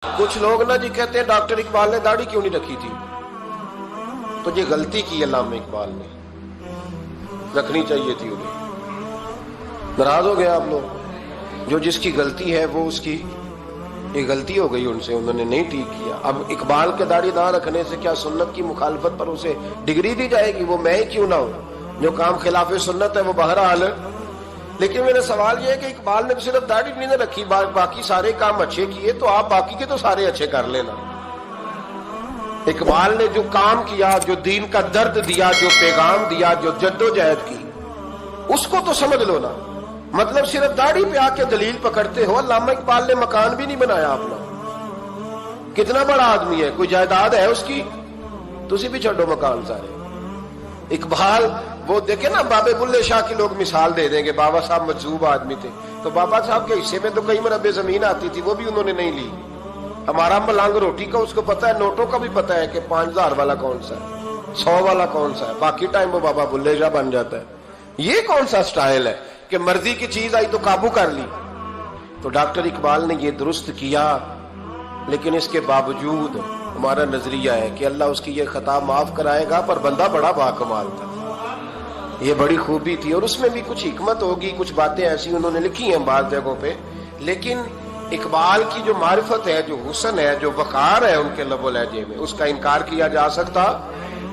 کچھ لوگ نا جی کہتے ہیں ڈاکٹر اقبال نے داڑھی کیوں نہیں رکھی تھی؟ تو یہ غلطی کی علامہ اقبال نے، رکھنی چاہیے تھی انہیں۔ ناراض ہو گئے آپ لوگ؟ جو جس کی غلطی ہے وہ اس کی یہ غلطی ہو گئی ان سے، انہوں نے نہیں ٹھیک کیا۔ اب اقبال کے داڑھی نہ رکھنے سے کیا سنت کی مخالفت پر اسے ڈگری دی جائے گی؟ وہ میں ہی کیوں نہ ہوں، جو کام خلاف سنت ہے وہ بہرحال۔ لیکن میرا سوال یہ ہے کہ اقبال نے صرف داڑھی نہیں رکھی، باقی سارے کام اچھے کیے، تو آپ باقی کے تو سارے اچھے کر لینا۔ اقبال نے جو کام کیا، جو دین کا درد دیا، جو پیغام دیا، جو جدوجہد کی، اس کو تو سمجھ لو نا۔ مطلب صرف داڑھی پہ آ کے دلیل پکڑتے ہو۔ علامہ اقبال نے مکان بھی نہیں بنایا اپنا، کتنا بڑا آدمی ہے، کوئی جائیداد ہے اس کی؟ تسی بھی چھوڑو مکان سارے۔ اقبال وہ دیکھیں نا، بابے بلے شاہ کی لوگ مثال دے دیں گے، بابا صاحب مجذوب آدمی تھے، تو بابا صاحب کے حصے میں تو کئی مربع زمین آتی تھی، وہ بھی انہوں نے نہیں لی۔ ہمارا ملانگ روٹی کا اس کو پتا ہے، نوٹوں کا بھی پتا ہے کہ 5000 والا کون سا ہے، 100 والا کون سا ہے، باقی ٹائم وہ بابا بلے شاہ بن جاتا ہے۔ یہ کون سا سٹائل ہے کہ مرضی کی چیز آئی تو قابو کر لی؟ تو ڈاکٹر اقبال نے یہ درست کیا، لیکن اس کے باوجود ہمارا نظریہ ہے کہ اللہ اس کی یہ خطا معاف کرائے گا، پر بندہ بڑا باکمال تھا، یہ بڑی خوبی تھی، اور اس میں بھی کچھ حکمت ہوگی، کچھ باتیں ایسی انہوں نے لکھی ہیں بعض جگہوں پہ۔ لیکن اقبال کی جو معرفت ہے، جو حسن ہے، جو وقار ہے ان کے لب و لہجے میں، اس کا انکار کیا جا سکتا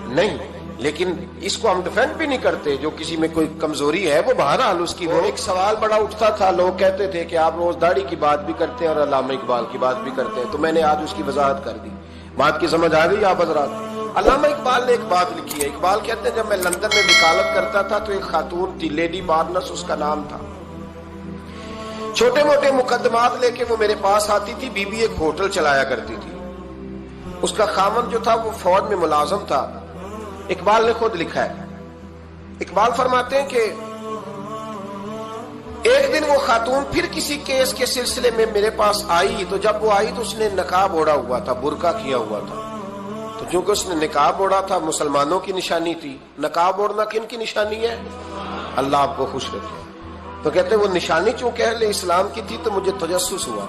نہیں۔ لیکن اس کو ہم ڈیفینڈ بھی نہیں کرتے، جو کسی میں کوئی کمزوری ہے وہ بہرحال اس کی۔ وہ ایک سوال بڑا اٹھتا تھا، لوگ کہتے تھے کہ آپ روز داڑھی کی بات بھی کرتے ہیں اور علامہ اقبال کی بات بھی کرتے ہیں، تو میں نے آج اس کی وضاحت کر دی۔ بات کی سمجھ آ گئی آپ حضرات؟ علامہ اقبال نے ایک بات لکھی ہے، اقبال کہتے ہیں جب میں لندن میں وکالت کرتا تھا تو ایک خاتون تھی، لیڈی بارنس اس کا نام تھا۔ چھوٹے موٹے مقدمات لے کے وہ میرے پاس آتی تھی، بی بی ایک ہوٹل چلایا کرتی تھی، اس کا خاوند جو تھا وہ فوج میں ملازم تھا۔ اقبال نے خود لکھا ہے، اقبال فرماتے ہیں کہ ایک دن وہ خاتون پھر کسی کیس کے سلسلے میں میرے پاس آئی، تو جب وہ آئی تو اس نے نقاب اوڑھا ہوا تھا، برقع کیا ہوا تھا، تو چونکہ اس نے نقاب اوڑھا تھا مسلمانوں کی نشانی تھی۔ نقاب اوڑھنا کن کی نشانی ہے؟ اللہ آپ کو خوش رکھے۔ تو کہتے ہیں وہ نشانی چونکہ اہل اسلام کی تھی تو مجھے تجسس ہوا۔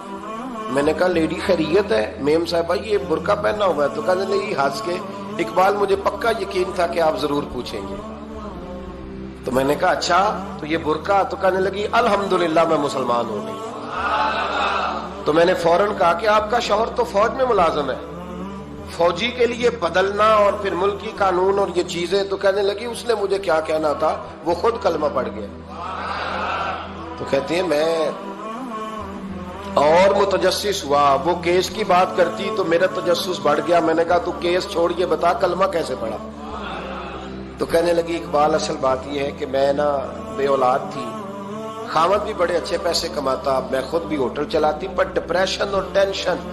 میں نے کہا لیڈی خیریت ہے میم صاحبہ، یہ برقع پہنا ہوا ہے؟ تو کہنے لگی ہنس کے، اقبال مجھے پکا یقین تھا کہ آپ ضرور پوچھیں گے۔ تو میں نے کہا اچھا تو یہ برقع؟ تو کہنے لگی الحمدللہ میں مسلمان ہو گئی۔ تو میں نے فوراً کہا کہ آپ کا شوہر تو فوج میں ملازم ہے، فوجی کے لیے بدلنا اور پھر ملکی قانون اور یہ چیزیں؟ تو کہنے لگی اس نے مجھے کیا کہنا تھا، وہ خود کلمہ پڑھ گیا۔ تو کہتے ہیں میں اور متجسس ہوا، وہ کیس کی بات کرتی تو میرا تجسس بڑھ گیا۔ میں نے کہا تو کیس چھوڑ کے بتا کلمہ کیسے پڑھا؟ تو کہنے لگی اقبال اصل بات یہ ہے کہ میں نا بے اولاد تھی، خاوند بھی بڑے اچھے پیسے کماتا، میں خود بھی ہوٹل چلاتی، پر ڈپریشن اور ٹینشن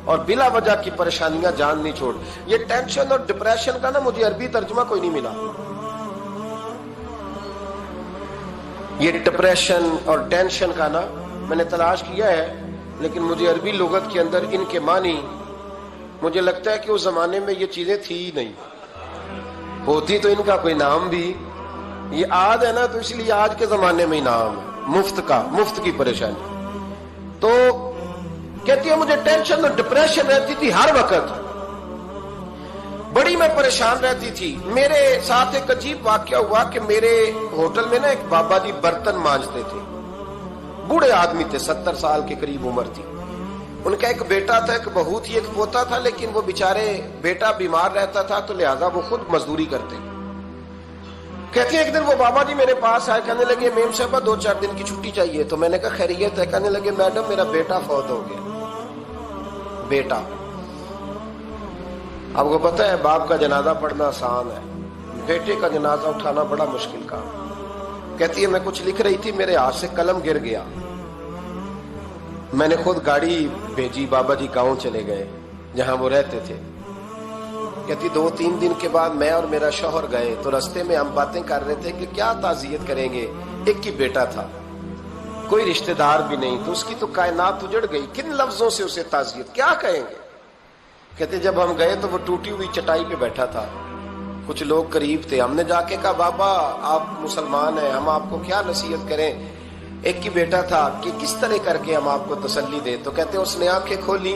اور بلا وجہ کی پریشانیاں جان نہیں چھوڑ۔ یہ ٹینشن اور ڈپریشن کا نا مجھے عربی ترجمہ کوئی نہیں ملا۔ یہ ڈپریشن اور ٹینشن کا نا میں نے تلاش کیا ہے، لیکن مجھے عربی لغت کے اندر ان کے معنی، مجھے لگتا ہے کہ اس زمانے میں یہ چیزیں تھی ہی نہیں، ہوتی تو ان کا کوئی نام بھی، یہ آج ہے نا تو اس لیے آج کے زمانے میں ہی نام ہے، مفت کی پریشانی۔ تو کہتی ہے مجھے ٹینشن اور ڈپریشن رہتی تھی ہر وقت، بڑی میں پریشان رہتی تھی۔ میرے ساتھ ایک عجیب واقعہ ہوا کہ میرے ہوٹل میں نا ایک بابا جی برتن مانجتے تھے، بوڑھے آدمی تھے، 70 سال کے قریب عمر تھی۔ ان کا ایک بیٹا تھا، ایک بہو تھی، ایک پوتا تھا، لیکن وہ بیچارے بیٹا بیمار رہتا تھا تو لہذا وہ خود مزدوری کرتے۔ کہتے ہیں ایک دن وہ بابا جی میرے پاس آئے، کہنے لگے میم صاحبہ 2-4 دن کی چھٹی چاہیے۔ تو میں نے کہا خیریت ہے؟ کہنے لگے میڈم میرا بیٹا فوت ہو گیا۔ بیٹا، آپ کو پتہ ہے باپ کا جنازہ پڑھنا آسان ہے، بیٹے کا جنازہ اٹھانا بڑا مشکل کام۔ کہتی ہے میں کچھ لکھ رہی تھی، میرے ہاتھ سے قلم گر گیا، میں نے خود گاڑی بھیجی، بابا جی گاؤں چلے گئے جہاں وہ رہتے تھے۔ کہتی 2-3 دن کے بعد میں اور میرا شوہر گئے تو رستے میں ہم باتیں کر رہے تھے کہ کیا تعزیت کریں گے، ایک ہی بیٹا تھا، کوئی رشتہ دار بھی نہیں، تو اس کی تو کائنات اجڑ گئی، کن لفظوں سے اسے تعزیت کیا کہیں گے؟ کہتے جب ہم گئے تو وہ ٹوٹی ہوئی چٹائی پہ بیٹھا تھا، کچھ لوگ قریب تھے، ہم نے جا کے کہا بابا آپ مسلمان ہیں، ہم آپ کو کیا نصیحت کریں، ایک ہی بیٹا تھا کہ کس طرح کر کے ہم آپ کو تسلی دیں؟ تو کہتے اس نے آنکھیں کھولی